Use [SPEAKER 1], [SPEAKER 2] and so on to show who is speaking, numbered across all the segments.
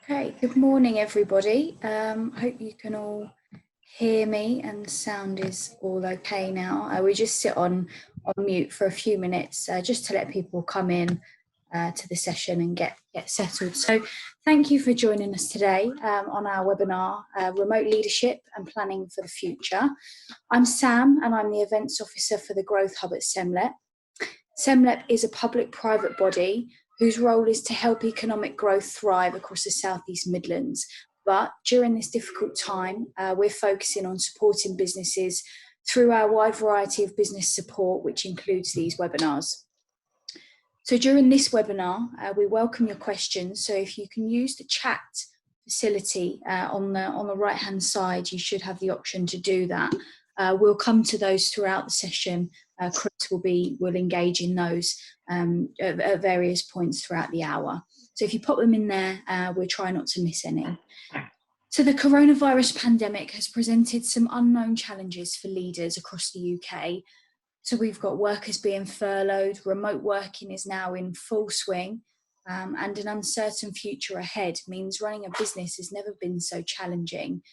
[SPEAKER 1] Okay, good morning everybody. Hope you can all hear me and the sound is all okay now. We just sit on mute for a few minutes just to let people come in to the session and get settled. So thank you for joining us today on our webinar, Remote Leadership and Planning for the Future. I'm Sam and I'm the Events Officer for the Growth Hub at SEMLEP. SEMLEP is a public-private body whose role is to help economic growth thrive across the South East Midlands. But during this difficult time, we're focusing on supporting businesses through our wide variety of business support, which includes these webinars. So during this webinar, we welcome your questions. So if you can use the chat facility on the right-hand side, you should have the option to do that. We'll come to those throughout the session. Chris will engage in those at various points throughout the hour. So if you pop them in there, we'll try not to miss any. So the coronavirus pandemic has presented some unknown challenges for leaders across the UK. So we've got workers being furloughed, remote working is now in full swing, and an uncertain future ahead means running a business has never been so challenging.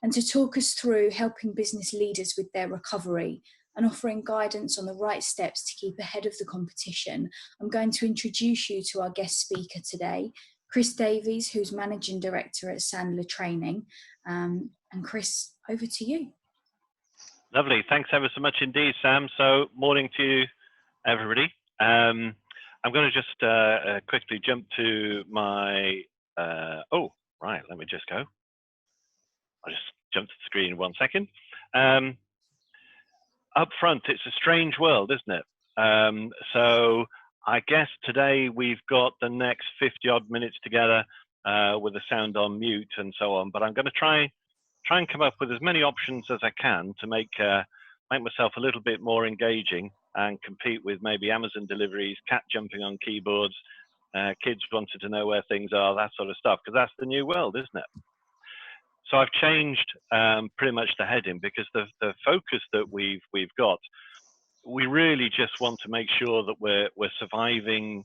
[SPEAKER 1] And to talk us through helping business leaders with their recovery and offering guidance on the right steps to keep ahead of the competition, I'm going to introduce you to our guest speaker today, Chris Davies, who's Managing Director at Sandler Training. And Chris, over to you.
[SPEAKER 2] Lovely. Thanks ever so much indeed, Sam. So morning to you, everybody. I'm going to just quickly jump to my, oh, right, let me just go. I'll just jump to the screen 1 second. Up front, it's a strange world, isn't it? So I guess today we've got the next 50 odd minutes together with the sound on mute and so on, but I'm going to try and come up with as many options as I can to make myself a little bit more engaging and compete with maybe Amazon deliveries, cat jumping on keyboards, kids wanted to know where things are, that sort of stuff, because that's the new world, isn't it? So I've changed pretty much the heading because the focus that we've got, we really just want to make sure that we're surviving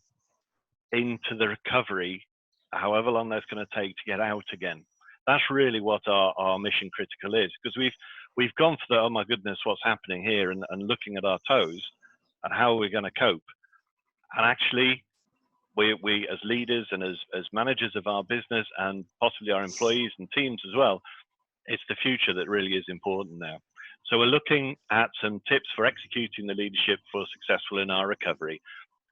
[SPEAKER 2] into the recovery, however long that's going to take to get out again. That's really what our mission critical is, because we've gone for the, oh my goodness, what's happening here, and looking at our toes and how are we going to cope. And actually, we as leaders and as managers of our business and possibly our employees and teams as well, it's the future that really is important now. So we're looking at some tips for executing the leadership for successful in our recovery.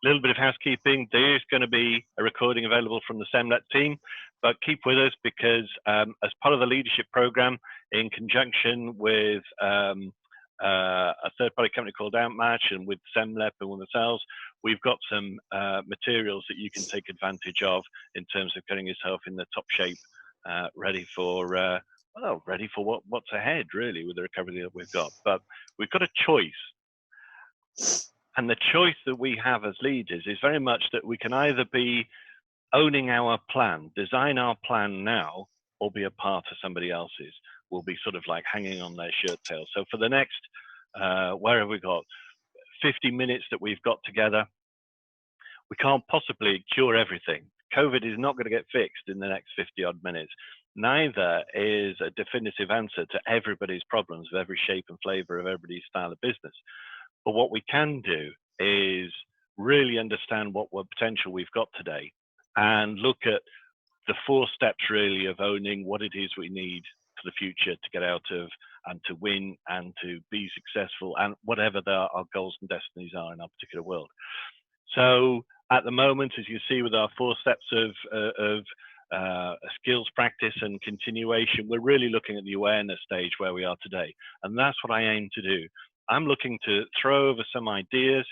[SPEAKER 2] A little bit of housekeeping. There's going to be a recording available from the SEMLEP team, but keep with us because as part of the leadership program, in conjunction with a third-party company called Outmatch and with SEMLEP and with ourselves, we've got some materials that you can take advantage of in terms of getting yourself in the top shape, ready for what's ahead, really, with the recovery that we've got. But we've got a choice. And the choice that we have as leaders is very much that we can either be owning our plan, design our plan now, or be a part of somebody else's. We'll be sort of like hanging on their shirt tail. So for the next, where have we got? 50 minutes that we've got together, we can't possibly cure everything. COVID is not going to get fixed in the next 50 odd minutes. Neither is a definitive answer to everybody's problems of every shape and flavor of everybody's style of business. But what we can do is really understand what potential we've got today and look at the 4 steps really of owning what it is we need for the future to get out of and to win and to be successful and whatever our goals and destinies are in our particular world. So at the moment, as you see with our 4 steps of skills practice and continuation, we're really looking at the awareness stage where we are today. And that's what I aim to do. I'm looking to throw over some ideas,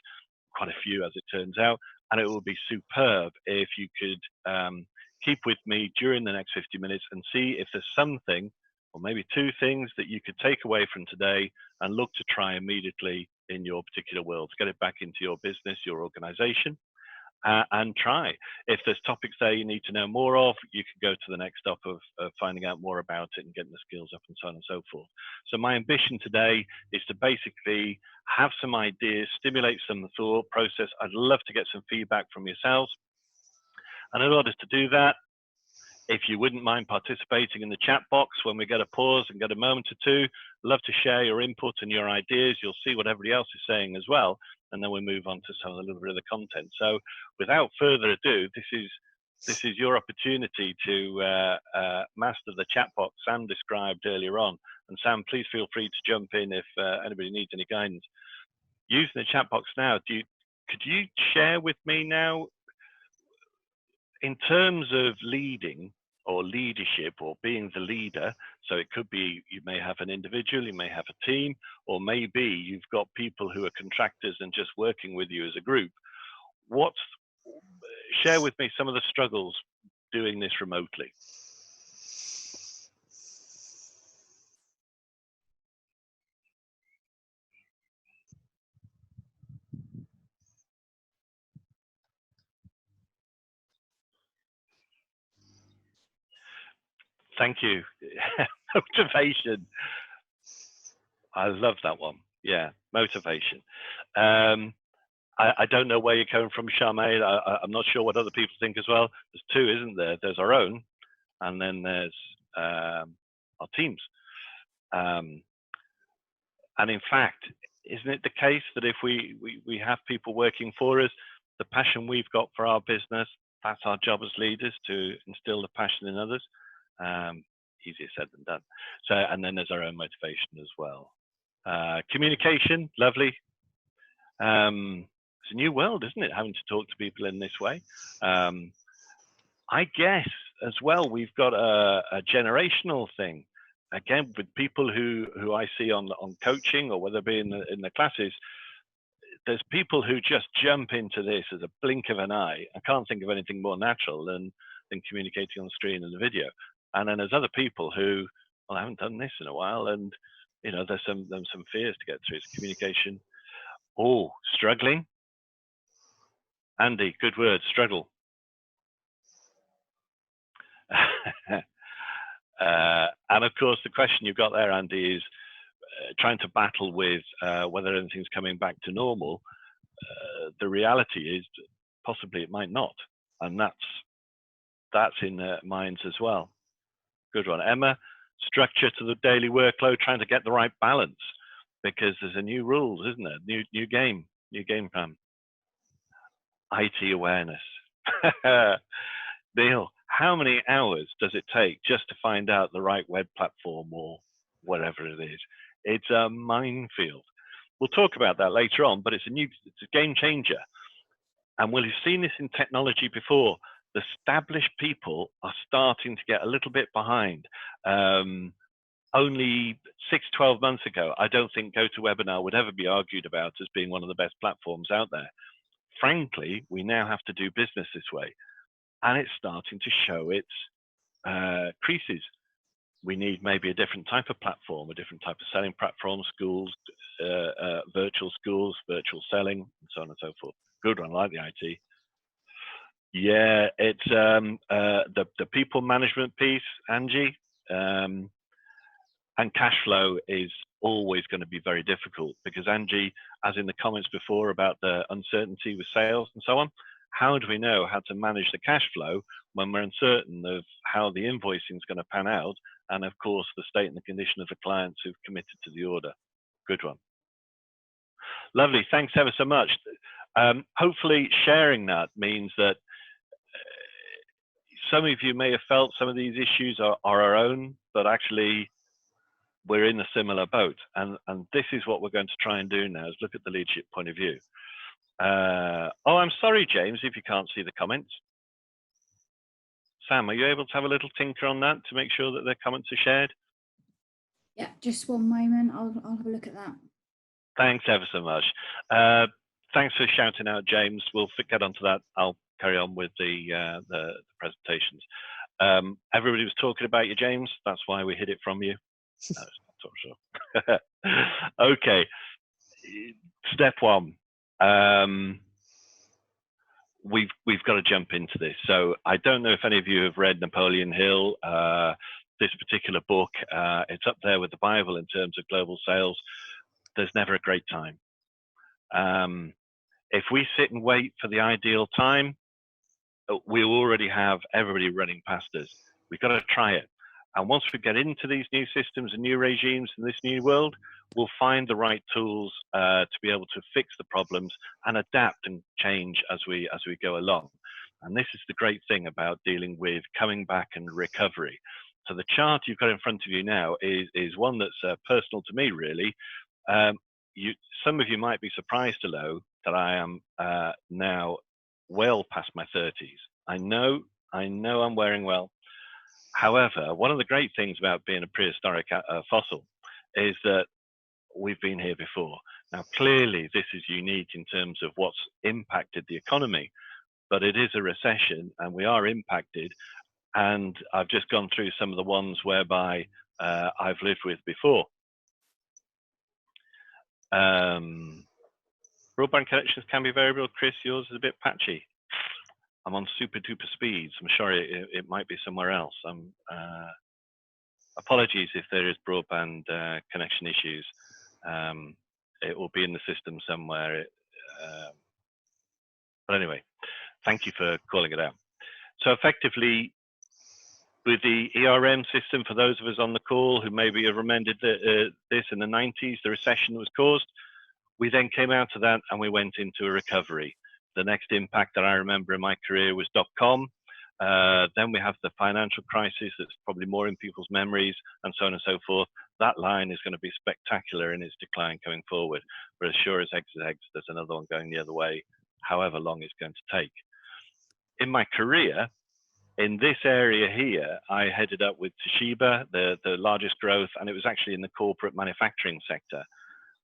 [SPEAKER 2] quite a few as it turns out, and it will be superb if you could keep with me during the next 50 minutes and see if there's something, or maybe 2 things that you could take away from today and look to try immediately in your particular world, to get it back into your business, your organization, and try. If there's topics there you need to know more of, you can go to the next stop of finding out more about it and getting the skills up and so on and so forth. So my ambition today is to basically have some ideas, stimulate some thought process. I'd love to get some feedback from yourselves. And in order to do that, If you wouldn't mind participating in the chat box when we get a pause and get a moment or two, love to share your input and your ideas. You'll see what everybody else is saying as well, and then we move on to some of a little bit of the content. So without further ado, this is your opportunity to master the chat box Sam described earlier on. And Sam, please feel free to jump in if anybody needs any guidance. Using the chat box now, could you share with me now, in terms of leading or leadership or being the leader, so it could be you may have an individual, you may have a team, or maybe you've got people who are contractors and just working with you as a group. Share with me some of the struggles doing this remotely. Thank you. Motivation. I love that one. Yeah, motivation. I don't know where you're coming from, Charmaine. I'm not sure what other people think as well. There's two, isn't there? There's our own, and then there's our teams. And in fact, isn't it the case that if we have people working for us, the passion we've got for our business, that's our job as leaders, to instill the passion in others. Easier said than done. So, and then there's our own motivation as well. Communication, lovely. It's a new world, isn't it, having to talk to people in this way? I guess as well, we've got a generational thing. Again, with people who I see on coaching, or whether it be in the classes, there's people who just jump into this as a blink of an eye. I can't think of anything more natural than communicating on the screen and the video. And then there's other people who, well, I haven't done this in a while, and you know, there's some fears to get through. It's communication. Oh, struggling. Andy, good word, struggle. And of course, the question you've got there, Andy, is trying to battle with whether anything's coming back to normal. The reality is possibly it might not, and that's in their minds as well. Good one. Emma, structure to the daily workload, trying to get the right balance, because there's a new rules, isn't there? New game plan. IT awareness. Neil, how many hours does it take just to find out the right web platform or whatever it is? It's a minefield. We'll talk about that later on, but it's a game changer. And we'll have seen this in technology before. The established people are starting to get a little bit behind. Only 6-12 months ago, I don't think GoToWebinar would ever be argued about as being one of the best platforms out there. Frankly, we now have to do business this way, and it's starting to show its creases. We need maybe a different type of platform, a different type of selling platform, schools, virtual schools, virtual selling, and so on and so forth. Good one, I like the IT. Yeah, it's the people management piece, Angie, and cash flow is always going to be very difficult, because Angie, as in the comments before about the uncertainty with sales and so on, how do we know how to manage the cash flow when we're uncertain of how the invoicing is going to pan out, and of course the state and the condition of the clients who've committed to the order? Good one. Lovely, thanks ever so much. Hopefully sharing that means that some of you may have felt some of these issues are our own, but actually we're in a similar boat, and this is what we're going to try and do now, is look at the leadership point of view. Oh, I'm sorry, James, if you can't see the comments. Sam, are you able to have a little tinker on that to make sure that the comments are shared?
[SPEAKER 1] Yeah, just one moment. I'll have a look at that. Thanks
[SPEAKER 2] ever so much. Thanks for shouting out, James. We'll get onto that. I'll carry on with the presentations. Everybody was talking about you, James. That's why we hid it from you. No, it's not sure. Okay, step one. We've got to jump into this. So I don't know if any of you have read Napoleon Hill, this particular book. It's up there with the Bible in terms of global sales. There's never a great time. If we sit and wait for the ideal time, we already have everybody running past us. We've got to try it. And once we get into these new systems and new regimes in this new world, we'll find the right tools to be able to fix the problems and adapt and change as we go along. And this is the great thing about dealing with coming back and recovery. So the chart you've got in front of you now is one that's personal to me, really. Some of you might be surprised to know that I am now well past my 30s. I know I'm wearing well. However, one of the great things about being a prehistoric fossil is that we've been here before. Now, clearly, this is unique in terms of what's impacted the economy, but it is a recession and we are impacted. And I've just gone through some of the ones whereby I've lived with before. Broadband connections can be variable. Chris, yours is a bit patchy. I'm on super duper speeds. I'm sure it might be somewhere else. Apologies if there is broadband connection issues. It will be in the system somewhere. But anyway, thank you for calling it out. So effectively, with the ERM system, for those of us on the call who maybe have remembered this in the 90s, the recession was caused. We then came out of that and we went into a recovery. The next impact that I remember in my career was .com. Then we have the financial crisis that's probably more in people's memories, and so on and so forth. That line is going to be spectacular in its decline going forward. But as sure as eggs is eggs, there's another one going the other way, however long it's going to take. In my career, in this area here, I headed up with Toshiba, the largest growth, and it was actually in the corporate manufacturing sector.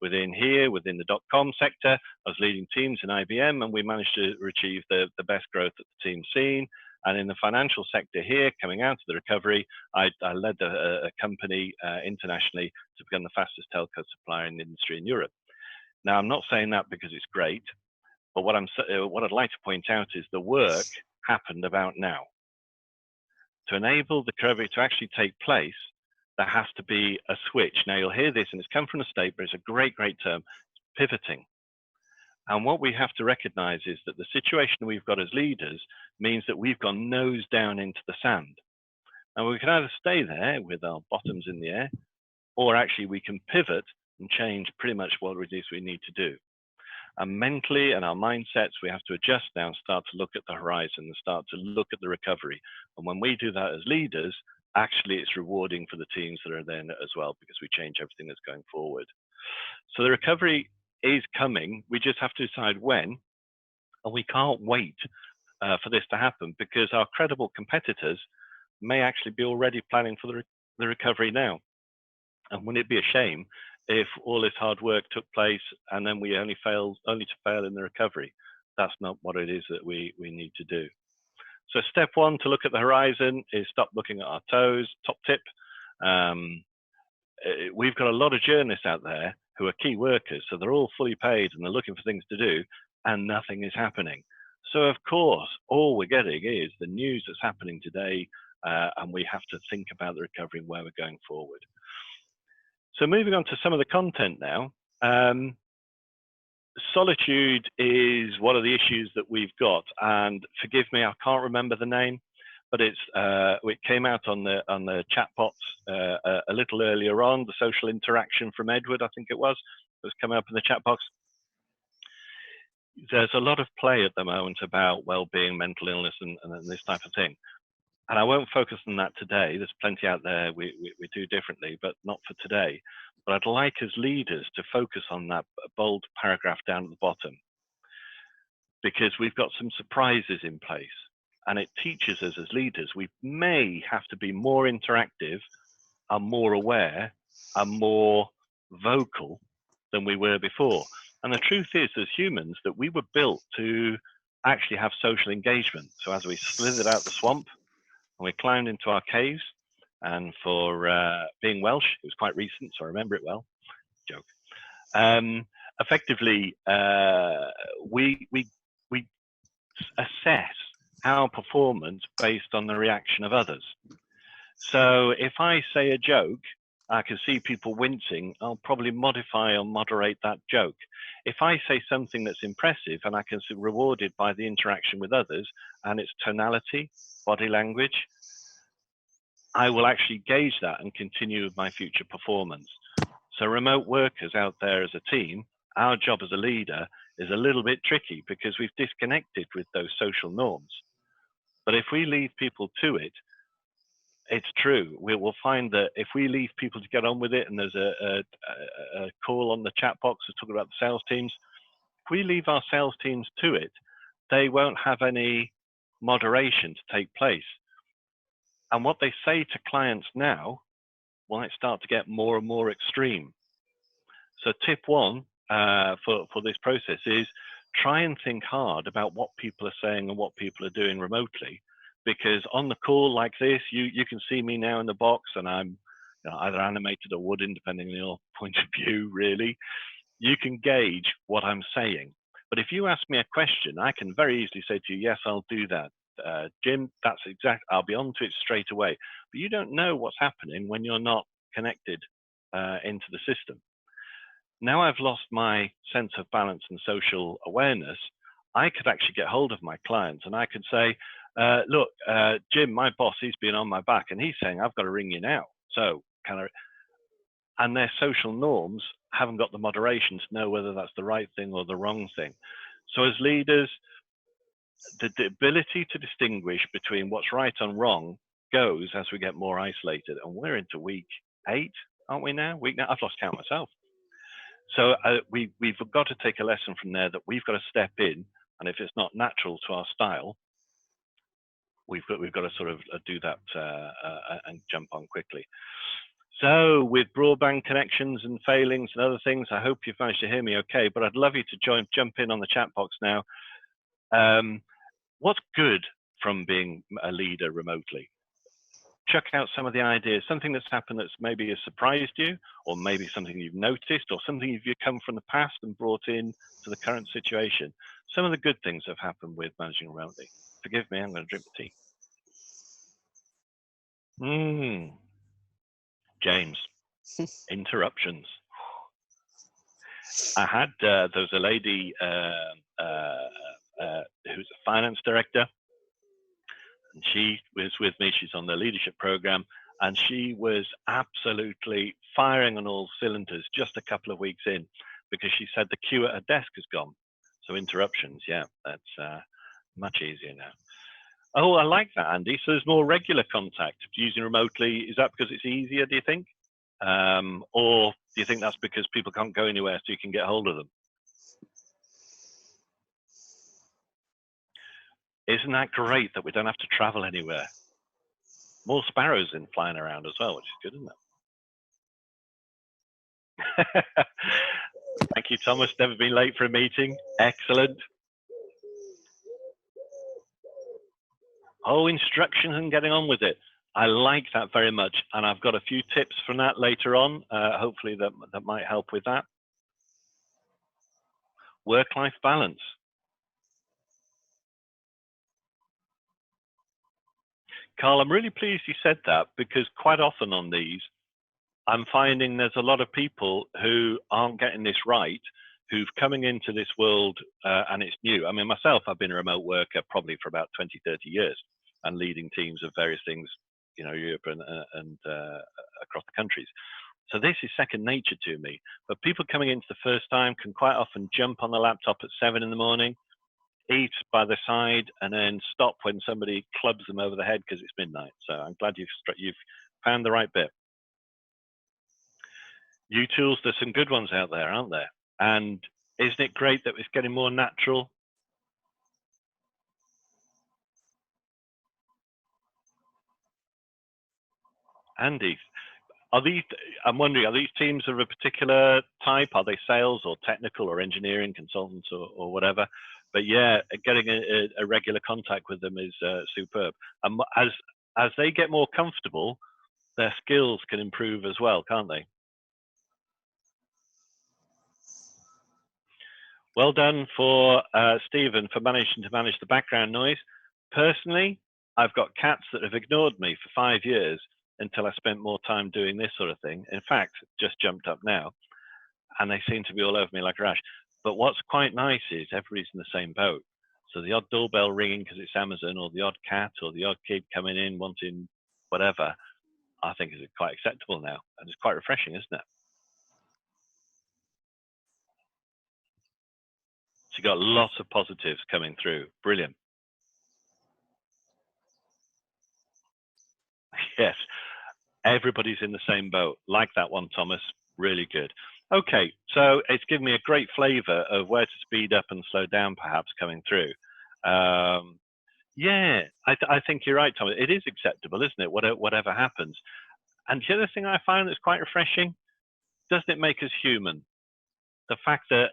[SPEAKER 2] Within the .com sector, I was leading teams in IBM, and we managed to achieve the best growth that the team's seen. And in the financial sector here, coming out of the recovery, I led a company internationally to become the fastest telco supplier in the industry in Europe. Now, I'm not saying that because it's great, but what I'd like to point out is the work happened about now. To enable the recovery to actually take place, there has to be a switch. Now, you'll hear this, and it's come from the state, but it's a great term, pivoting. And what we have to recognize is that the situation we've got as leaders means that we've gone nose down into the sand. And we can either stay there with our bottoms in the air, or actually we can pivot and change pretty much what it is we need to do. And mentally and our mindsets, we have to adjust now and start to look at the horizon and start to look at the recovery. And when we do that as leaders, actually it's rewarding for the teams that are there as well, because we change everything that's going forward. So the recovery is coming. We just have to decide when, and we can't wait for this to happen, because our credible competitors may actually be already planning for the recovery now. And wouldn't it be a shame if all this hard work took place and then we only to fail in the recovery? That's not what it is that we need to do. So step one to look at the horizon is stop looking at our toes. Top tip. We've got a lot of journalists out there who are key workers, so they're all fully paid and they're looking for things to do, and nothing is happening. So of course, all we're getting is the news that's happening today, and we have to think about the recovery and where we're going forward. So moving on to some of the content now. Solitude is one of the issues that we've got, and forgive me, I can't remember the name, but it came out on the chatbots a little earlier on. The social interaction from Edward, I think it was coming up in the chat box. There's a lot of play at the moment about well-being, mental illness, and this type of thing. And I won't focus on that today. There's plenty out there we do differently, but not for today. But I'd like as leaders to focus on that bold paragraph down at the bottom, because we've got some surprises in place, and it teaches us as leaders we may have to be more interactive and more aware and more vocal than we were before. And the truth is, as humans, that we were built to actually have social engagement. So as we slithered out the swamp and we climbed into our caves, and for being Welsh, it was quite recent, so I remember it well. Joke. Effectively, we assess our performance based on the reaction of others. So if I say a joke, I can see people wincing, I'll probably modify or moderate that joke. If I say something that's impressive and I can see rewarded by the interaction with others and its tonality, body language, I will actually gauge that and continue with my future performance. So remote workers out there as a team, our job as a leader is a little bit tricky because we've disconnected with those social norms. But if we leave people to it, it's true. We will find that if we leave people to get on with it, and there's a call on the chat box talking about the sales teams, if we leave our sales teams to it, they won't have any moderation to take place. And what they say to clients now might start to get more and more extreme. So tip one for this process is try and think hard about what people are saying and what people are doing remotely. Because on the call like this, you can see me now in the box, and I'm either animated or wooden, depending on your point of view, really. You can gauge what I'm saying. But if you ask me a question, I can very easily say to you, yes, I'll do that. Jim, that's exact. I'll be on to it straight away. But you don't know what's happening when you're not connected into the system. Now I've lost my sense of balance and social awareness. I could actually get hold of my clients and I could say, look, Jim, my boss, he's been on my back and he's saying, I've got to ring you now. So can I? And their social norms haven't got the moderation to know whether that's the right thing or the wrong thing. So as leaders, the ability to distinguish between what's right and wrong goes as we get more isolated. And we're into week 8, aren't we now? I've lost count myself. So we've got to take a lesson from there that we've got to step in, and if it's not natural to our style, we've got to sort of do that and jump on quickly. So with broadband connections and failings and other things, I hope you've managed to hear me okay, but I'd love you to jump in on the chat box now. What's good from being a leader remotely? Chuck out some of the ideas, something that's happened that's maybe has surprised you, or maybe something you've noticed, or something you've come from the past and brought in to the current situation. Some of the good things have happened with managing remotely. Forgive me, I'm going to drink the tea. James, interruptions. I had, there was a lady who's a finance director, and she was with me. She's on the leadership program, and she was absolutely firing on all cylinders just a couple of weeks in, because she said the queue at her desk has gone. So interruptions, yeah, that's much easier now. Oh, I like that, Andy. So there's more regular contact using remotely. Is that because it's easier, do you think? Or do you think that's because people can't go anywhere so you can get hold of them? Isn't that great that we don't have to travel anywhere? More sparrows in flying around as well, which is good, isn't it? Thank you, Thomas. Never been late for a meeting. Excellent. Oh, instructions and getting on with it. I like that very much, and I've got a few tips from that later on. Hopefully that might help with that. Work-life balance. Carl, I'm really pleased you said that, because quite often on these, I'm finding there's a lot of people who aren't getting this right, who've coming into this world and it's new. I mean, myself, I've been a remote worker probably for about 20, 30 years and leading teams of various things, Europe and across the countries. So this is second nature to me. But people coming into the first time can quite often jump on the laptop at 7 in the morning, eat by the side, and then stop when somebody clubs them over the head because it's midnight. So I'm glad you've found the right bit. U-tools, there's some good ones out there, aren't there? And isn't it great that it's getting more natural? Andy, I'm wondering, are these teams of a particular type? Are they sales or technical or engineering consultants or whatever? But yeah, getting a regular contact with them is superb. And as they get more comfortable, their skills can improve as well, can't they? Well done for Stephen for managing to manage the background noise. Personally, I've got cats that have ignored me for 5 years until I spent more time doing this sort of thing. In fact, just jumped up now, and they seem to be all over me like a rash. But what's quite nice is everybody's in the same boat. So the odd doorbell ringing because it's Amazon, or the odd cat, or the odd kid coming in wanting whatever, I think is quite acceptable now, and it's quite refreshing, isn't it? So you got lots of positives coming through. Brilliant. Yes, everybody's in the same boat. Like that one, Thomas. Really good. Okay, so it's given me a great flavour of where to speed up and slow down, perhaps, coming through. Yeah, I think you're right, Thomas. It is acceptable, isn't it? Whatever happens. And the other thing I find that's quite refreshing, doesn't it make us human? The fact that,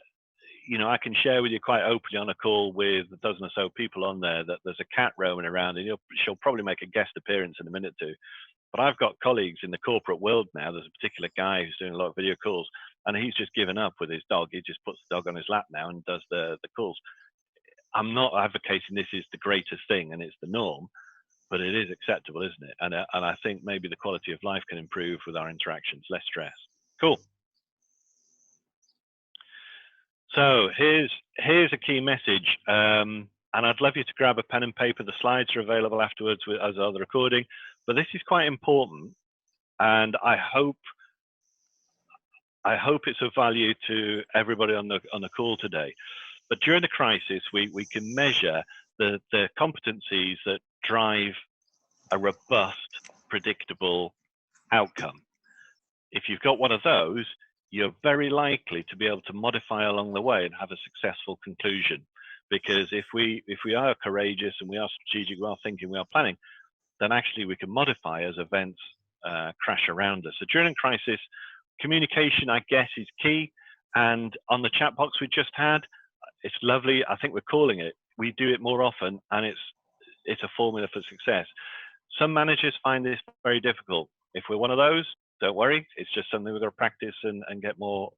[SPEAKER 2] you know, I can share with you quite openly on a call with a dozen or so people on there that there's a cat roaming around, and she'll probably make a guest appearance in a minute or two. But I've got colleagues in the corporate world now. There's a particular guy who's doing a lot of video calls, and he's just given up with his dog. He just puts the dog on his lap now and does the calls. I'm not advocating this is the greatest thing and it's the norm, but it is acceptable, isn't it? And I think maybe the quality of life can improve with our interactions, less stress. Cool. So here's a key message, and I'd love you to grab a pen and paper. The slides are available afterwards as are the recording, but this is quite important, and I hope it's of value to everybody on the call today. But during the crisis, we can measure the competencies that drive a robust, predictable outcome. If you've got one of those, you're very likely to be able to modify along the way and have a successful conclusion. Because if we are courageous and we are strategic, we are thinking, we are planning, then actually we can modify as events crash around us. So during a crisis, communication, I guess, is key. And on the chat box we just had, it's lovely. I think we're calling it. We do it more often, and it's a formula for success. Some managers find this very difficult. If we're one of those, don't worry. It's just something we've got to practice and get more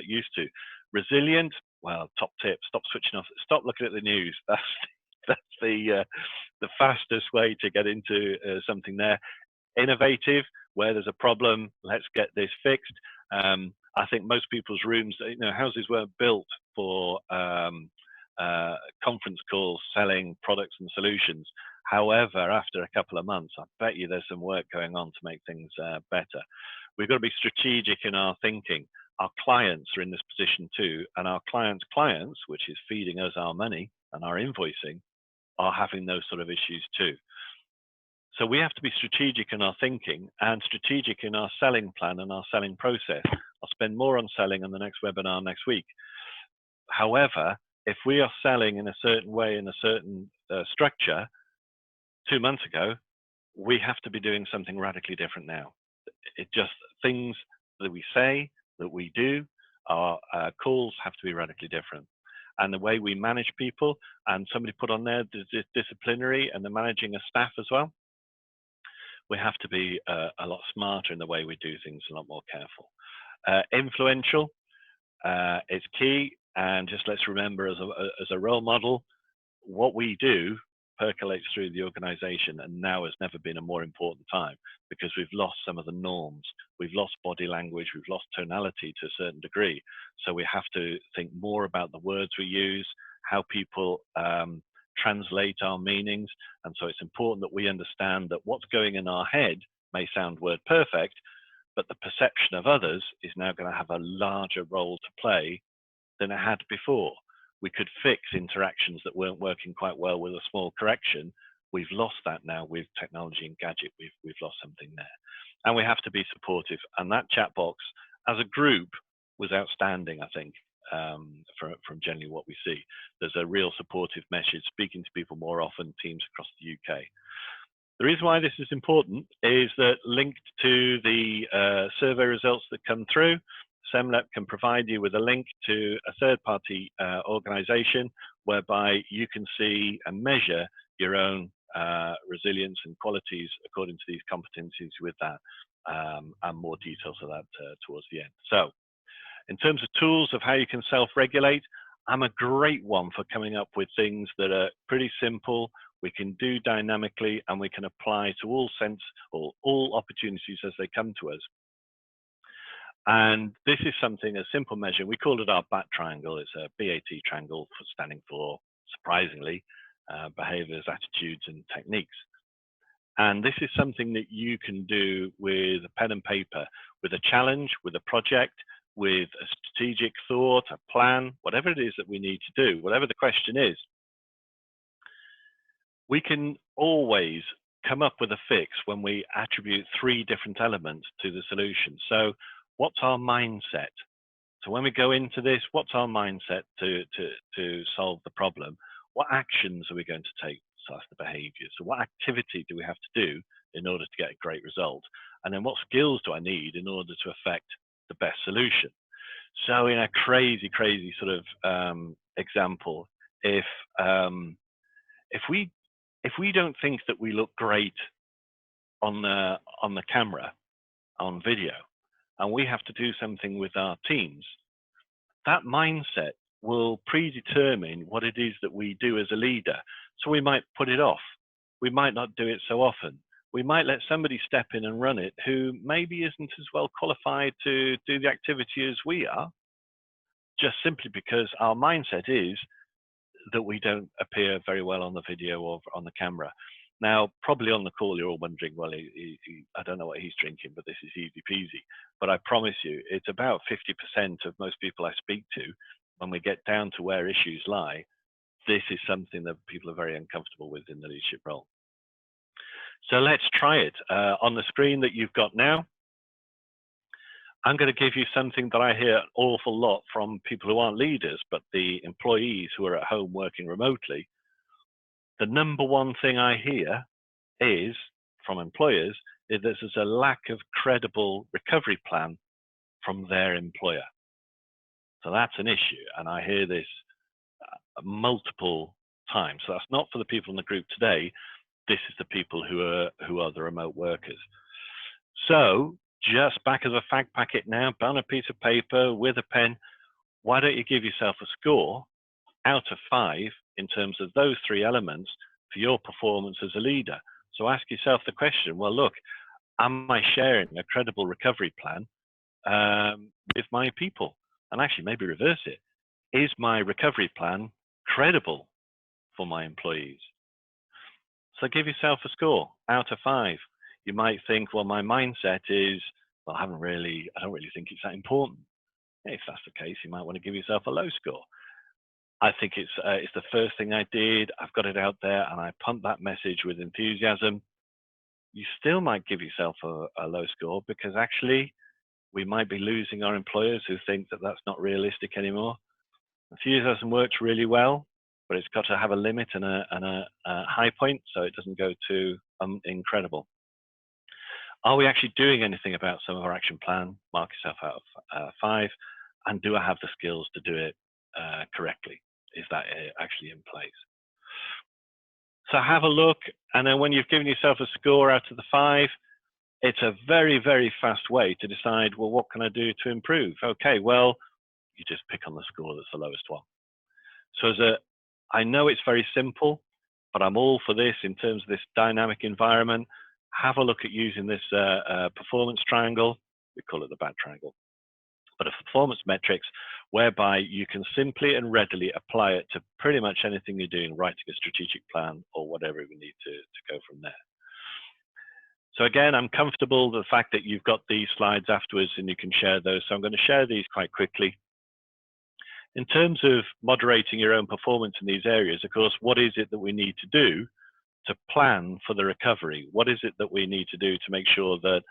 [SPEAKER 2] used to. Resilient, well, top tip, stop switching off. Stop looking at the news. That's the fastest way to get into something there. Innovative, where there's a problem, let's get this fixed. I think most people's rooms, you know, houses weren't built for conference calls selling products and solutions. However, after a couple of months, I bet you there's some work going on to make things better. We've got to be strategic in our thinking. Our clients are in this position too, and our clients' clients, which is feeding us our money and our invoicing, are having those sort of issues too. So we have to be strategic in our thinking and strategic in our selling plan and our selling process. I'll spend more on selling in the next webinar next week. However, if we are selling in a certain way, in a certain structure 2 months ago, we have to be doing something radically different now. It just, things that we say, that we do, our calls have to be radically different. And the way we manage people, and somebody put on there disciplinary, and the managing a staff as well, we have to be a lot smarter in the way we do things, a lot more careful. Influential, it's key, and just let's remember as a role model, what we do percolates through the organization, and now has never been a more important time, because we've lost some of the norms, we've lost body language, we've lost tonality to a certain degree. So we have to think more about the words we use, how people translate our meanings. And so it's important that we understand that what's going in our head may sound word perfect, but the perception of others is now going to have a larger role to play than it had before. We could fix interactions that weren't working quite well with a small correction. We've lost that now with technology and gadget. We've lost something there. And we have to be supportive. And that chat box as a group was outstanding, I think, from generally what we see. There's a real supportive message, speaking to people more often, teams across the UK. The reason why this is important is that linked to the survey results that come through, SEMLEP can provide you with a link to a third-party organization whereby you can see and measure your own resilience and qualities according to these competencies with that, and more details of that towards the end. So in terms of tools of how you can self-regulate, I'm a great one for coming up with things that are pretty simple, we can do dynamically, and we can apply to all opportunities as they come to us. And this is something, a simple measure, we call it our BAT triangle. It's a BAT triangle standing for, surprisingly, behaviors, attitudes, and techniques. And this is something that you can do with a pen and paper, with a challenge, with a project, with a strategic thought, a plan, whatever it is that we need to do, whatever the question is. We can always come up with a fix when we attribute 3 different elements to the solution. So what's our mindset? So when we go into this, what's our mindset to solve the problem? What actions are we going to take? So that's the behavior. So what activity do we have to do in order to get a great result? And then what skills do I need in order to affect the best solution? So in a crazy sort of example, if we don't think that we look great on the camera, on video, and we have to do something with our teams, that mindset will predetermine what it is that we do as a leader. So we might put it off. We might not do it so often. We might let somebody step in and run it who maybe isn't as well qualified to do the activity as we are, just simply because our mindset is that we don't appear very well on the video or on the camera. Now, probably on the call, you're all wondering, well, I don't know what he's drinking, but this is easy peasy. But I promise you, it's about 50% of most people I speak to, when we get down to where issues lie, this is something that people are very uncomfortable with in the leadership role. So let's try it. On the screen that you've got now, I'm going to give you something that I hear an awful lot from people who aren't leaders, but the employees who are at home working remotely. The number one thing I hear is from employers is that there's a lack of credible recovery plan from their employer. So that's an issue, and I hear this multiple times. So that's not for the people in the group today. This is the people who are the remote workers. So just back as a fact packet now, on a piece of paper with a pen, why don't you give yourself a score out of 5 in terms of those 3 elements for your performance as a leader? So ask yourself the question, well, look, am I sharing a credible recovery plan with my people? And actually maybe reverse it. Is my recovery plan credible for my employees? So give yourself a score out of 5. You might think, well, my mindset is, well, I don't really think it's that important. If that's the case, you might want to give yourself a low score. I think it's the first thing I did. I've got it out there, and I pump that message with enthusiasm. You still might give yourself a low score, because actually we might be losing our employers who think that that's not realistic anymore. Enthusiasm works really well, but it's got to have a limit and a high point, so it doesn't go too incredible. Are we actually doing anything about some of our action plan? Mark yourself out of 5. And do I have the skills to do it correctly? Is that actually in place? So have a look, and then when you've given yourself a score out of the 5, it's a very fast way to decide, well, what can I do to improve? Okay, well, you just pick on the score that's the lowest one. So I know it's very simple, but I'm all for this in terms of this dynamic environment. Have a look at using this performance triangle. We call it the bad triangle, but a performance metrics whereby you can simply and readily apply it to pretty much anything you're doing, writing a strategic plan or whatever we need to go from there. So again, I'm comfortable with the fact that you've got these slides afterwards and you can share those. So I'm going to share these quite quickly. In terms of moderating your own performance in these areas, of course, what is it that we need to do to plan for the recovery? What is it that we need to do to make sure that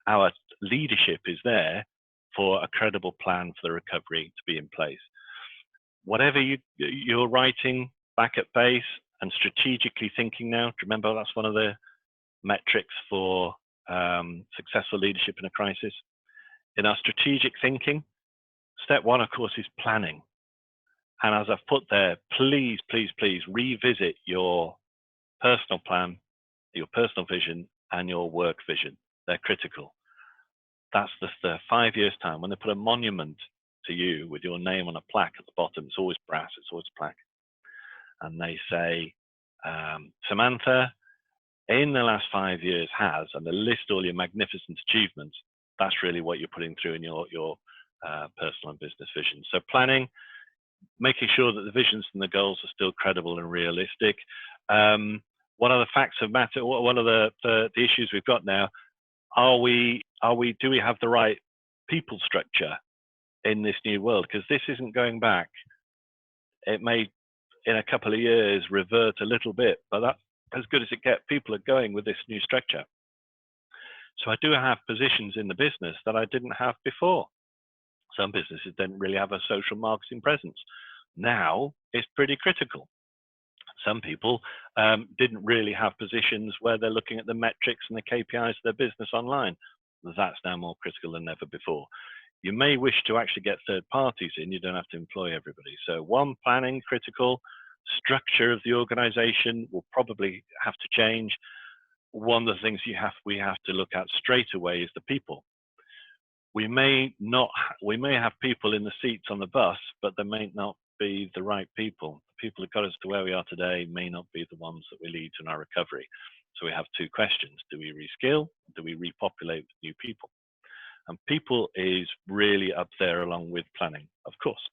[SPEAKER 2] our leadership is there for a credible plan for the recovery to be in place? Whatever you're writing back at base and strategically thinking now, remember that's one of the metrics for successful leadership in a crisis. In our strategic thinking, step 1, of course, is planning. And as I've put there, please revisit your personal plan, your personal vision, and your work vision. They're critical. That's just the 5 years' time. When they put a monument to you with your name on a plaque at the bottom, it's always brass, it's always a plaque. And they say, Samantha, in the last 5 years has, and they list all your magnificent achievements. That's really what you're putting through in your personal and business vision. So planning, making sure that the visions and the goals are still credible and realistic. one of the facts of matter, one of the issues we've got now, do we have the right people structure in this new world? Because this isn't going back. It may, in a couple of years, revert a little bit, but that's as good as it gets. People are going with this new structure. So I do have positions in the business that I didn't have before. Some businesses didn't really have a social marketing presence. Now it's pretty critical. Some people didn't really have positions where they're looking at the metrics and the KPIs of their business online. That's now more critical than ever before. You may wish to actually get third parties in. You don't have to employ everybody. So one, planning, critical. Structure of the organization will probably have to change. One of the things we have to look at straight away is the people. We may have people in the seats on the bus, but they may not be the right people. The people who got us to where we are today may not be the ones that we lead to in our recovery. So we have two questions. Do we reskill? Do we repopulate with new people? And people is really up there along with planning, of course.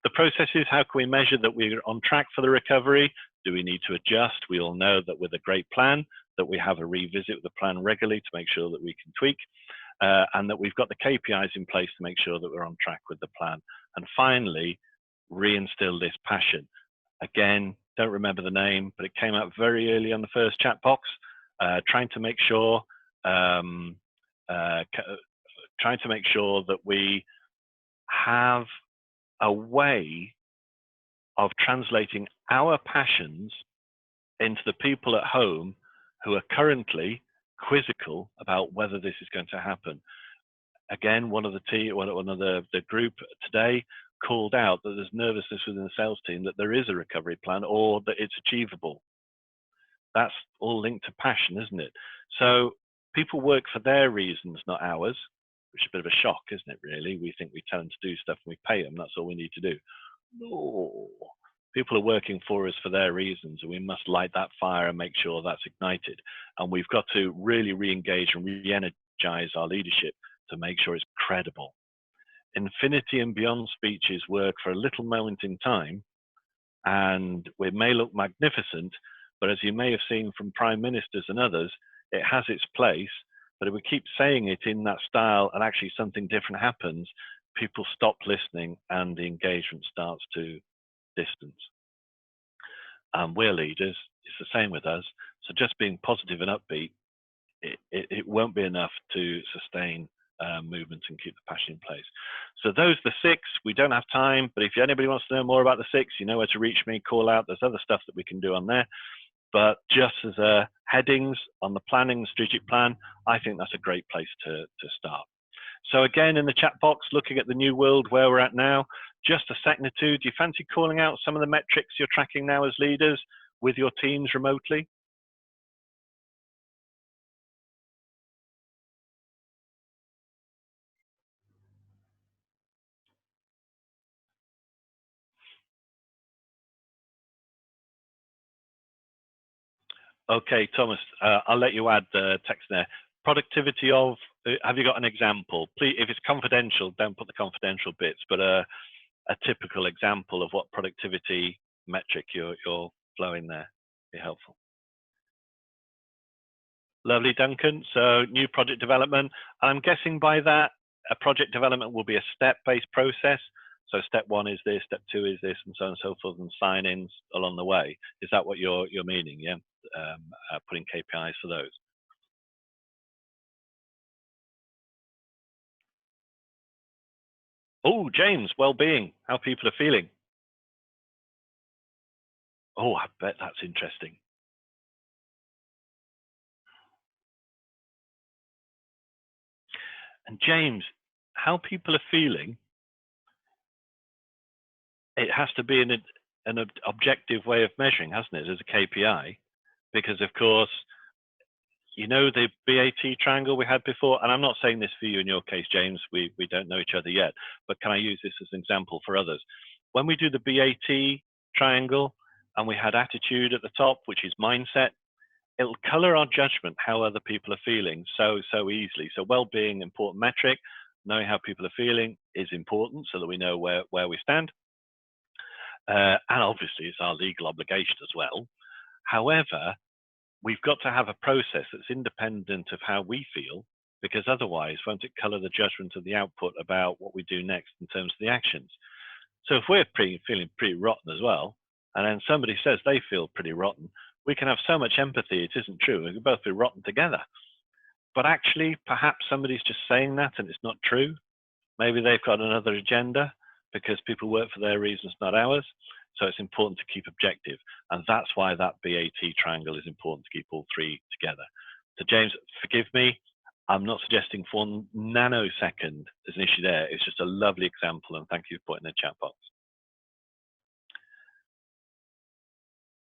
[SPEAKER 2] The process is, how can we measure that we're on track for the recovery? Do we need to adjust? We all know that with a great plan, that we have a revisit of the plan regularly to make sure that we can tweak, and that we've got the KPIs in place to make sure that we're on track with the plan. And finally, reinstill this passion. Again, don't remember the name, but it came out very early on the first chat box, trying to make sure that we have a way of translating our passions into the people at home who are currently quizzical about whether this is going to happen. Again, one of the group today called out that there's nervousness within the sales team that there is a recovery plan or that it's achievable. That's all linked to passion, isn't it? So people work for their reasons, not ours, which is a bit of a shock, isn't it, really? We think we tell them to do stuff and we pay them. That's all we need to do. No. People are working for us for their reasons, and we must light that fire and make sure that's ignited. And we've got to really re-engage and re-energize our leadership to make sure it's credible. Infinity and beyond speeches work for a little moment in time, and we may look magnificent, but as you may have seen from prime ministers and others, it has its place. But if we keep saying it in that style and actually something different happens, people stop listening and the engagement starts to distance. We're leaders, it's the same with us. So just being positive and upbeat, it won't be enough to sustain movement and keep the passion in place. So those are the 6. We don't have time, but if anybody wants to know more about the 6, you know where to reach me, call out. There's other stuff that we can do on there. But just as headings on the planning, strategic plan, I think that's a great place to start. So again, in the chat box, looking at the new world where we're at now, just a second or two, do you fancy calling out some of the metrics you're tracking now as leaders with your teams remotely? Okay, Thomas, I'll let you add the text there. Productivity of, have you got an example? Please, if it's confidential, don't put the confidential bits, but a typical example of what productivity metric you're flowing there be helpful. Lovely, Duncan. So new project development. I'm guessing by that, a project development will be a step-based process. So step 1 is this, step 2 is this, and so on and so forth, and sign-ins along the way. Is that what you're meaning? Yeah, putting KPIs for those. Oh, James, well-being, how people are feeling. Oh, I bet that's interesting. And James, how people are feeling, it has to be an objective way of measuring, hasn't it, as a KPI? Because, of course, you know the BAT triangle we had before, and I'm not saying this for you in your case, James, we don't know each other yet, but can I use this as an example for others? When we do the BAT triangle and we had attitude at the top, which is mindset, it'll color our judgment how other people are feeling so easily. So well-being, important metric, knowing how people are feeling is important so that we know where we stand. And obviously it's our legal obligation as well. However, we've got to have a process that's independent of how we feel, because otherwise, won't it colour the judgment of the output about what we do next in terms of the actions? So if we're feeling pretty rotten as well, and then somebody says they feel pretty rotten, we can have so much empathy it isn't true. We can both be rotten together. But actually, perhaps somebody's just saying that and it's not true. Maybe they've got another agenda because people work for their reasons, not ours. So it's important to keep objective. And that's why that BAT triangle is important to keep all three together. So James, forgive me. I'm not suggesting for 1 nanosecond there's an issue there. It's just a lovely example, and thank you for putting in the chat box.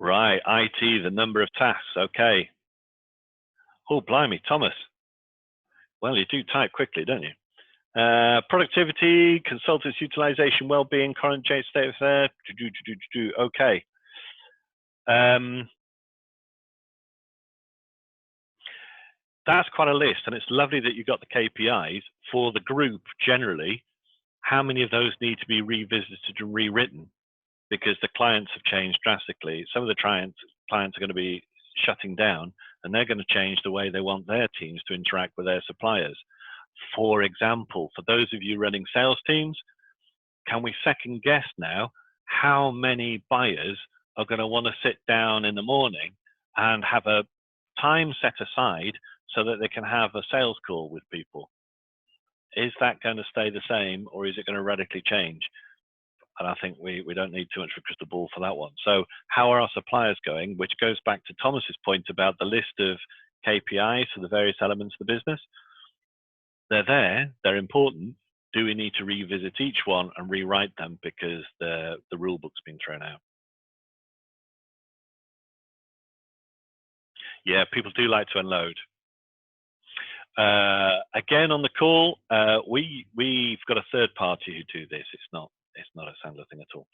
[SPEAKER 2] Right, IT, the number of tasks, okay. Oh, blimey, Thomas. Well, you do type quickly, don't you? Productivity, consultants, utilization, well-being, current state of affairs, okay. That's quite a list, and it's lovely that you got the KPIs for the group generally. How many of those need to be revisited and rewritten? Because the clients have changed drastically. Some of the clients are going to be shutting down, and they're going to change the way they want their teams to interact with their suppliers. For example, for those of you running sales teams, can we second guess now how many buyers are going to want to sit down in the morning and have a time set aside so that they can have a sales call with people? Is that going to stay the same, or is it going to radically change? And I think we don't need too much of a crystal ball for that one. So how are our suppliers going? Which goes back to Thomas's point about the list of KPIs for the various elements of the business. They're there, they're important. Do we need to revisit each one and rewrite them because the rule book's been thrown out? Yeah, people do like to unload. Again, on the call, we've got a third party who do this. It's not a Sandler thing at all.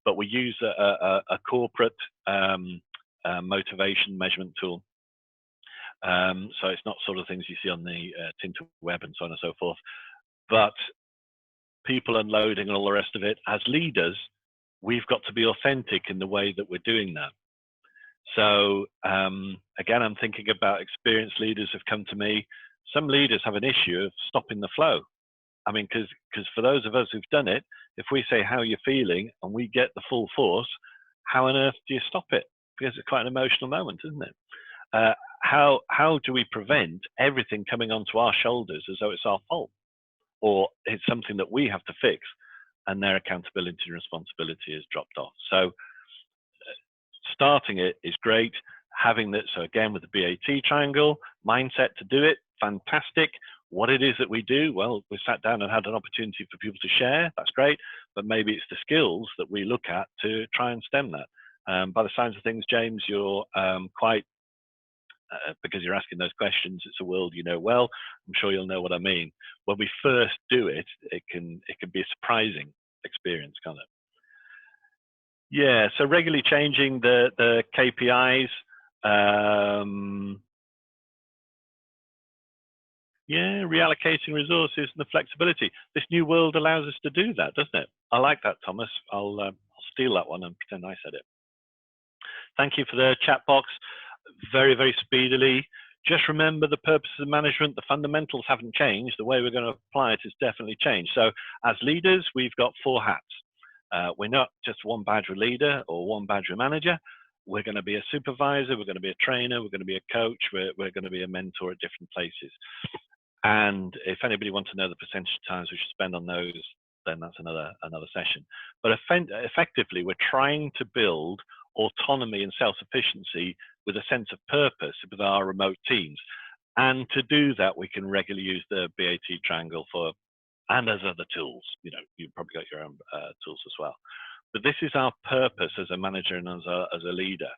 [SPEAKER 2] But we use a corporate motivation measurement tool. So it's not sort of things you see on the Tinterweb and so on and so forth. But people unloading and all the rest of it, as leaders, we've got to be authentic in the way that we're doing that. So again, I'm thinking about experienced leaders who've come to me. Some leaders have an issue of stopping the flow. I mean, because for those of us who've done it, if we say how you're feeling and we get the full force, how on earth do you stop it? Because it's quite an emotional moment, isn't it? How do we prevent everything coming onto our shoulders as though it's our fault, or it's something that we have to fix, and their accountability and responsibility is dropped off? So starting it is great. Having that, so again, with the BAT triangle, mindset to do it, fantastic. What it is that we do, well, we sat down and had an opportunity for people to share. That's great, but maybe it's the skills that we look at to try and stem that. By the signs of things, James, you're quite, because you're asking those questions, it's a world you know well. I'm sure you'll know what I mean. When we first do it, it can be a surprising experience, can't it? Yeah, so regularly changing the KPIs. Yeah, reallocating resources and the flexibility. This new world allows us to do that, doesn't it? I like that, Thomas. I'll steal that one and pretend I said it. Thank you for the chat box. Very, very speedily. Just remember the purpose of management, the fundamentals haven't changed. The way we're going to apply it has definitely changed. So as leaders, we've got 4 hats. We're not just one badge of leader or one badge of manager. We're going to be a supervisor, we're going to be a trainer, we're going to be a coach, we're going to be a mentor at different places. And if anybody wants to know the percentage of times we should spend on those, then that's another session. But effectively, we're trying to build autonomy and self-sufficiency with a sense of purpose with our remote teams. And to do that, we can regularly use the BAT triangle and as other tools. You know, you've probably got your own tools as well. But this is our purpose as a manager and as a leader.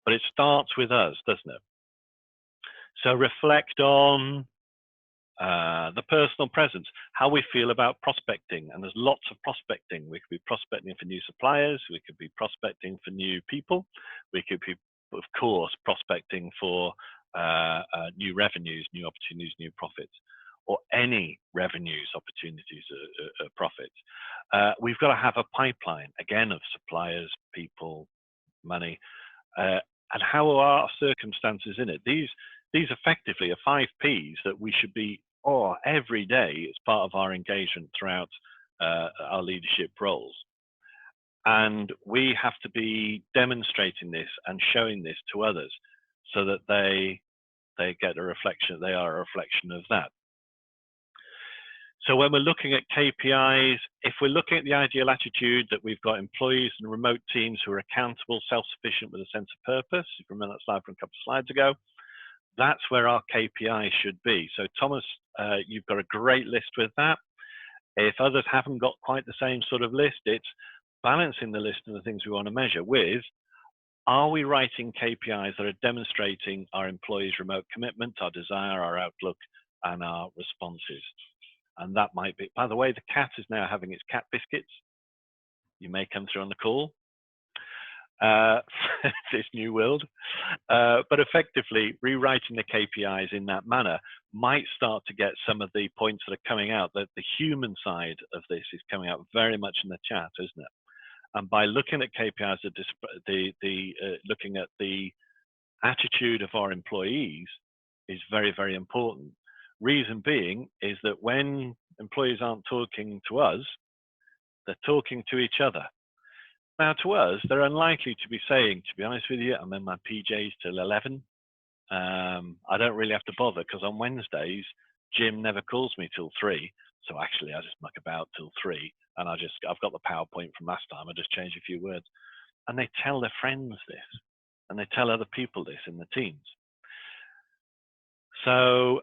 [SPEAKER 2] But it starts with us, doesn't it? So reflect on the personal presence, how we feel about prospecting. And there's lots of prospecting. We could be prospecting for new suppliers. We could be prospecting for new people. We could be, of course, prospecting for new revenues, new opportunities, new profits, or any revenues, opportunities, profits. We've got to have a pipeline, again, of suppliers, people, money. and how are our circumstances in it? These effectively are 5 Ps that we should be every day as part of our engagement throughout our leadership roles. And we have to be demonstrating this and showing this to others so that they get a reflection, they are a reflection of that. So when we're looking at KPIs, if we're looking at the ideal attitude that we've got employees and remote teams who are accountable, self-sufficient with a sense of purpose, if you remember that slide from a couple of slides ago, that's where our KPIs should be. So Thomas, you've got a great list with that. If others haven't got quite the same sort of list, it's balancing the list of the things we want to measure with, are we writing KPIs that are demonstrating our employees' remote commitment, our desire, our outlook, and our responses? And that might be, by the way, the cat is now having its cat biscuits. You may come through on the call. This new world. But effectively, rewriting the KPIs in that manner might start to get some of the points that are coming out, that the human side of this is coming out very much in the chat, isn't it? And by looking at KPIs, looking at the attitude of our employees is very, very important. Reason being is that when employees aren't talking to us, they're talking to each other. Now, to us, they're unlikely to be saying, to be honest with you, I'm in my PJs till 11. I don't really have to bother because on Wednesdays, Jim never calls me till 3. So actually, I just muck about till 3. And I've got the PowerPoint from last time. I just change a few words. And they tell their friends this. And they tell other people this in the teams. So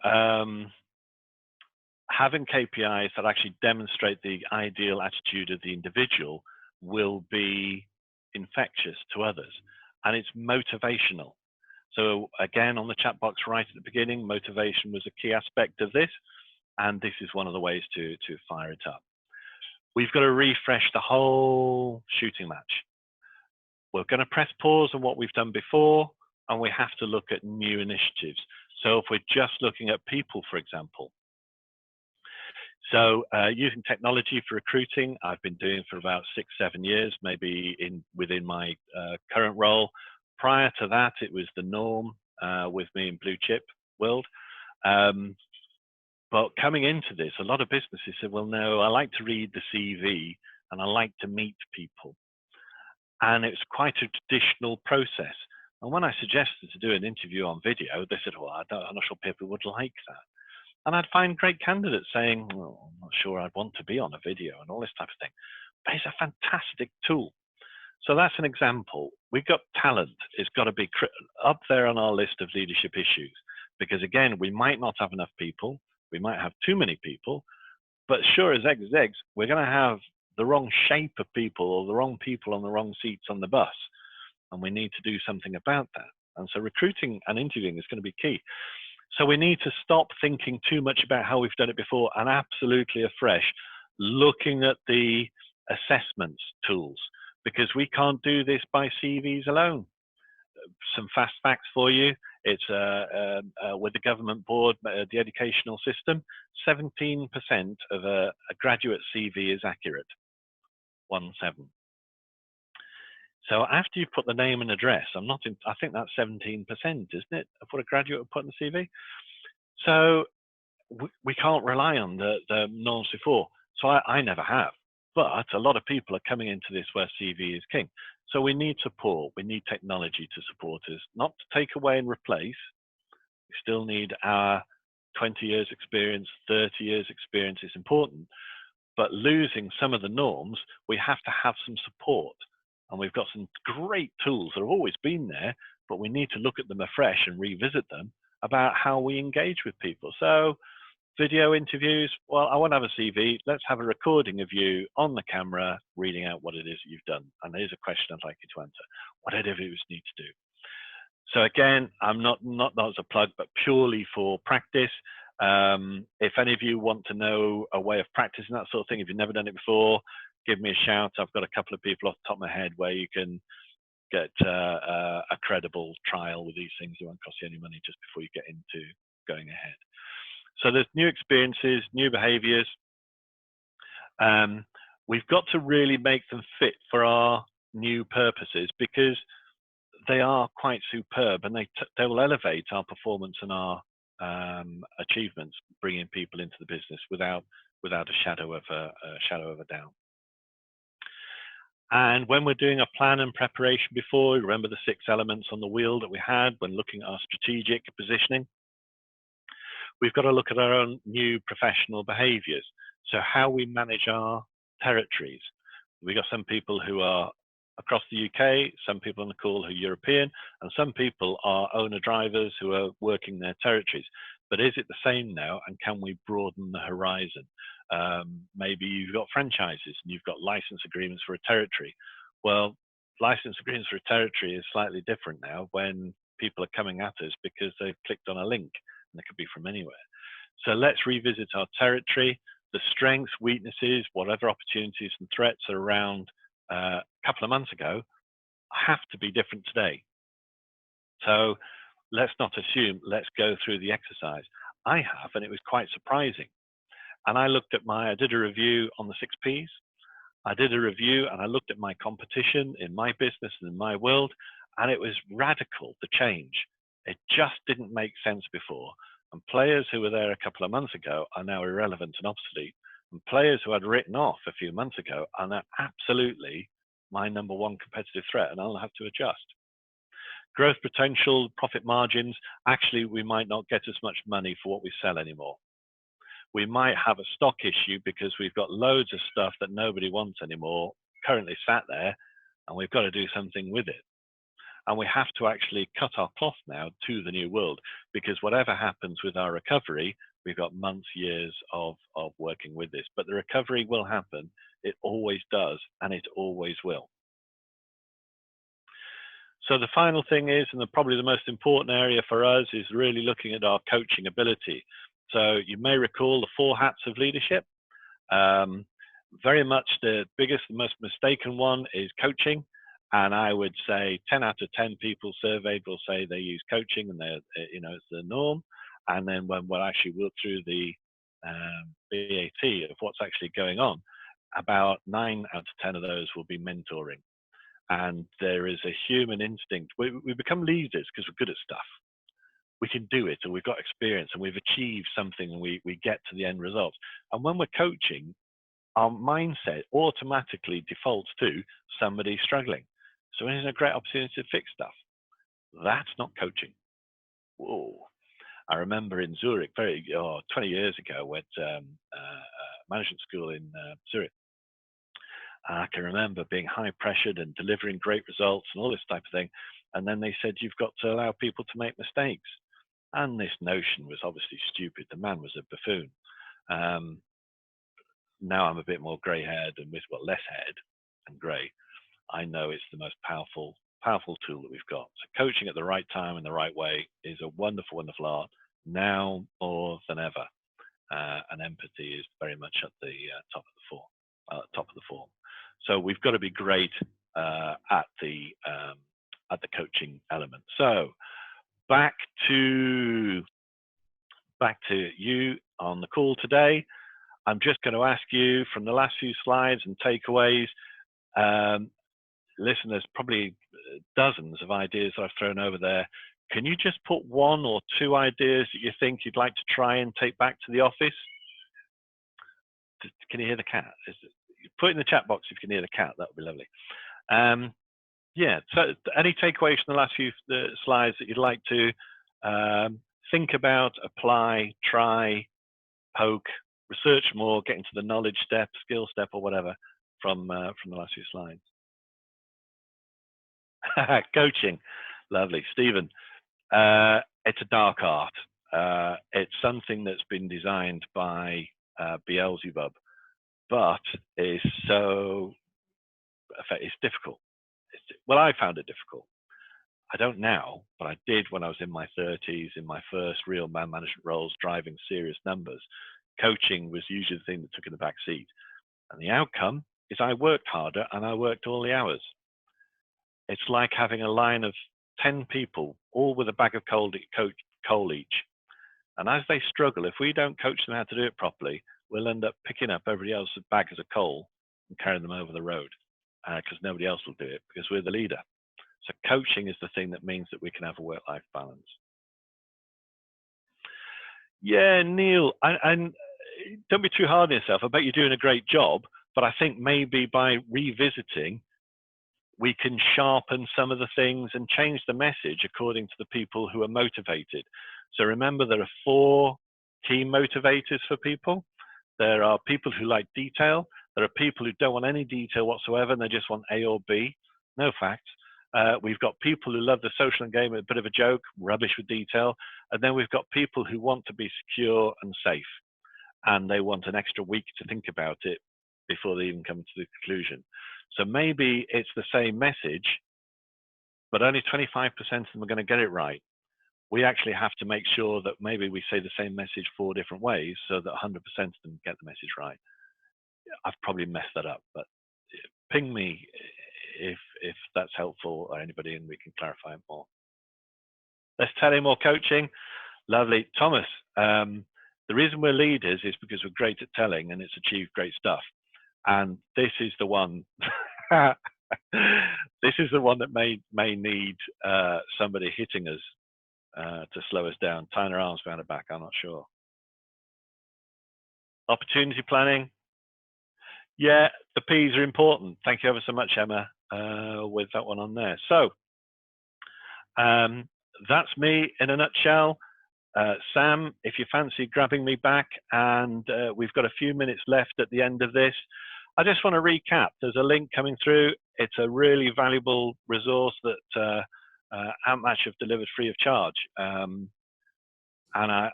[SPEAKER 2] having KPIs that actually demonstrate the ideal attitude of the individual will be infectious to others, and it's motivational. So again, on the chat box right at the beginning, motivation was a key aspect of this, and this is one of the ways to fire it up. We've got to refresh the whole shooting match. We're going to press pause on what we've done before, and we have to look at new initiatives. So if we're just looking at people, for example, so using technology for recruiting, I've been doing for about 6-7 years, maybe within my current role. Prior to that, it was the norm with me in blue chip world. But coming into this, a lot of businesses said, well, no, I like to read the CV and I like to meet people. And it's quite a traditional process. And when I suggested to do an interview on video, they said, well, I'm not sure people would like that. And I'd find great candidates saying, well, I'm not sure I'd want to be on a video and all this type of thing. But it's a fantastic tool. So that's an example. We've got talent. It's got to be up there on our list of leadership issues. Because again, we might not have enough people. We might have too many people. But sure as eggs is eggs, we're going to have the wrong shape of people or the wrong people on the wrong seats on the bus. And we need to do something about that. And so recruiting and interviewing is going to be key. So we need to stop thinking too much about how we've done it before and absolutely afresh, looking at the assessments tools, because we can't do this by CVs alone. Some fast facts for you. It's with the government board, the educational system, 17% of a graduate CV is accurate, 17. So after you've put the name and address, I think that's 17%, isn't it, of what a graduate would put in the CV? So we can't rely on the norms before. So I never have. But a lot of people are coming into this where CV is king. So we need support. We need technology to support us, not to take away and replace. We still need our 20 years experience, 30 years experience is important. But losing some of the norms, we have to have some support. And we've got some great tools that have always been there, but we need to look at them afresh and revisit them about how we engage with people. So video interviews, well, I won't have a CV. Let's have a recording of you on the camera reading out what it is that you've done. And here's a question I'd like you to answer. What interviews need to do? So again, I'm not as a plug, but purely for practice. If any of you want to know a way of practicing that sort of thing, if you've never done it before, give me a shout. I've got a couple of people off the top of my head where you can get a credible trial with these things. It won't cost you any money just before you get into going ahead. So there's new experiences, new behaviors. We've got to really make them fit for our new purposes, because they are quite superb, and they will elevate our performance and our achievements, bringing people into the business without a shadow of a doubt. And when we're doing a plan and preparation before, remember the 6 elements on the wheel that we had when looking at our strategic positioning. We've got to look at our own new professional behaviors. So how we manage our territories. We've got some people who are across the UK, some people on the call who are European, and some people are owner drivers who are working their territories. But is it the same now, and can we broaden the horizon? Maybe you've got franchises and you've got license agreements for a territory. Well, license agreements for a territory is slightly different now when people are coming at us because they've clicked on a link, and they could be from anywhere. So let's revisit our territory, the strengths, weaknesses, whatever opportunities and threats are around a couple of months ago have to be different today. So let's not assume, let's go through the exercise. I have, and it was quite surprising. And I did a review on the 6 Ps. I did a review and I looked at my competition in my business and in my world, and it was radical, the change. It just didn't make sense before. And players who were there a couple of months ago are now irrelevant and obsolete. And players who I'd written off a few months ago are now absolutely my number 1 competitive threat, and I'll have to adjust. Growth potential, profit margins, actually we might not get as much money for what we sell anymore. We might have a stock issue because we've got loads of stuff that nobody wants anymore currently sat there, and we've got to do something with it. And we have to actually cut our cloth now to the new world, because whatever happens with our recovery, we've got months, years of working with this. But the recovery will happen. It always does, and it always will. So the final thing is, and probably the most important area for us, is really looking at our coaching ability. So you may recall the 4 hats of leadership. Very much the biggest, the most mistaken one is coaching. And I would say 10 out of 10 people surveyed will say they use coaching, and it's the norm. And then when we'll actually work through the BAT of what's actually going on, about 9 out of 10 of those will be mentoring. And there is a human instinct. We become leaders because we're good at stuff. We can do it, and we've got experience, and we've achieved something, and we get to the end result. And when we're coaching, our mindset automatically defaults to somebody struggling. So it's a great opportunity to fix stuff. That's not coaching. Whoa. I remember in Zurich, 20 years ago, went management school in Zurich. I can remember being high pressured and delivering great results and all this type of thing. And then they said, you've got to allow people to make mistakes. And this notion was obviously stupid. The man was a buffoon. Now I'm a bit more grey-haired and less haired and grey. I know it's the most powerful tool that we've got. So coaching at the right time in the right way is a wonderful, wonderful art, now more than ever. And empathy is very much at the top of the form. So we've got to be great at the coaching element. So back to you on the call today. I'm just going to ask you from the last few slides and takeaways. Listen, there's probably dozens of ideas that I've thrown over there. Can you just put 1 or 2 ideas that you think you'd like to try and take back to the office? Can you hear the cat? Put it in the chat box if you can hear the cat. That would be lovely. Yeah, so any takeaways from the last few slides that you'd like to think about, apply, try, poke, research more, get into the knowledge step, skill step, or whatever from the last few slides? Coaching, lovely. Stephen, it's a dark art. It's something that's been designed by Beelzebub, but it's difficult. I found it difficult. I don't now, but I did when I was in my 30s, in my first real man management roles, driving serious numbers. Coaching was usually the thing that took in the back seat. And the outcome is I worked harder and I worked all the hours. It's like having a line of 10 people, all with a bag of coal each. And as they struggle, if we don't coach them how to do it properly, we'll end up picking up everybody else's bags of coal and carrying them over the road because nobody else will do it because we're the leader. So coaching is the thing that means that we can have a work-life balance. Yeah, Neil, and don't be too hard on yourself. I bet you're doing a great job, but I think maybe by revisiting, we can sharpen some of the things and change the message according to the people who are motivated. So remember, there are 4 key motivators for people. There are people who like detail. There are people who don't want any detail whatsoever, and they just want A or B, no facts. We've got people who love the social engagement, a bit of a joke, rubbish with detail. And then we've got people who want to be secure and safe, and they want an extra week to think about it before they even come to the conclusion. So maybe it's the same message, but only 25% of them are going to get it right. We actually have to make sure that maybe we say the same message 4 different ways so that 100% of them get the message right. I've probably messed that up, but ping me if that's helpful, or anybody, and we can clarify it more. Let's tell him more coaching. Lovely. Thomas, the reason we're leaders is because we're great at telling, and it's achieved great stuff. And this is the one. This is the one that may need somebody hitting us to slow us down, tying our arms behind our back. I'm not sure. Opportunity planning. Yeah, the P's are important. Thank you ever so much, Emma, with that one on there. So that's me in a nutshell. Sam, if you fancy grabbing me back, and we've got a few minutes left at the end of this. I just want to recap. There's a link coming through. It's a really valuable resource that Outmatch have delivered free of charge. And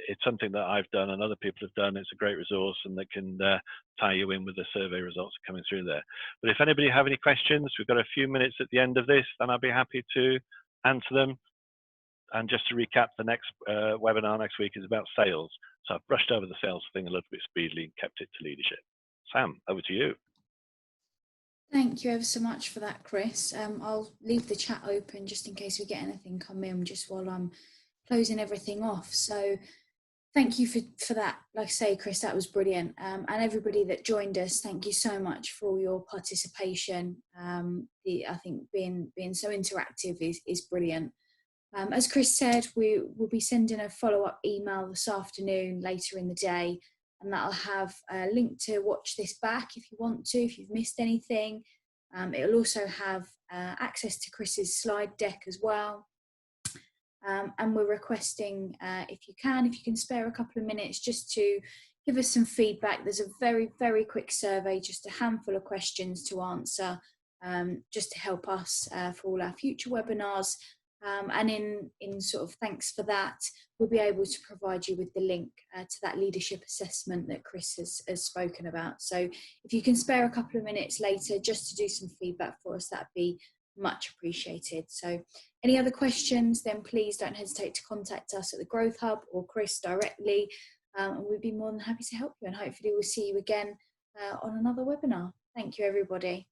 [SPEAKER 2] it's something that I've done and other people have done. It's a great resource, and that can tie you in with the survey results coming through there. But if anybody have any questions, we've got a few minutes at the end of this, then I'll be happy to answer them. And just to recap, the next webinar next week is about sales. So I've brushed over the sales thing a little bit speedily and kept it to leadership. Sam, over to you.
[SPEAKER 1] Thank you ever so much for that, Chris. I'll leave the chat open just in case we get anything come in just while I'm closing everything off. So thank you for that. Like I say, Chris, that was brilliant. And everybody that joined us, thank you so much for all your participation. I think being so interactive is brilliant. As Chris said, we will be sending a follow-up email this afternoon, later in the day, and that'll have a link to watch this back if you want to, if you've missed anything. It'll also have access to Chris's slide deck as well. And we're requesting, if you can spare a couple of minutes just to give us some feedback. There's a very, very quick survey, just a handful of questions to answer, just to help us for all our future webinars. And in sort of thanks for that, we'll be able to provide you with the link to that leadership assessment that Chris has spoken about. So if you can spare a couple of minutes later just to do some feedback for us, that'd be much appreciated. So any other questions, then please don't hesitate to contact us at the Growth Hub or Chris directly, and we'd be more than happy to help you, and hopefully we'll see you again on another webinar. Thank you, everybody.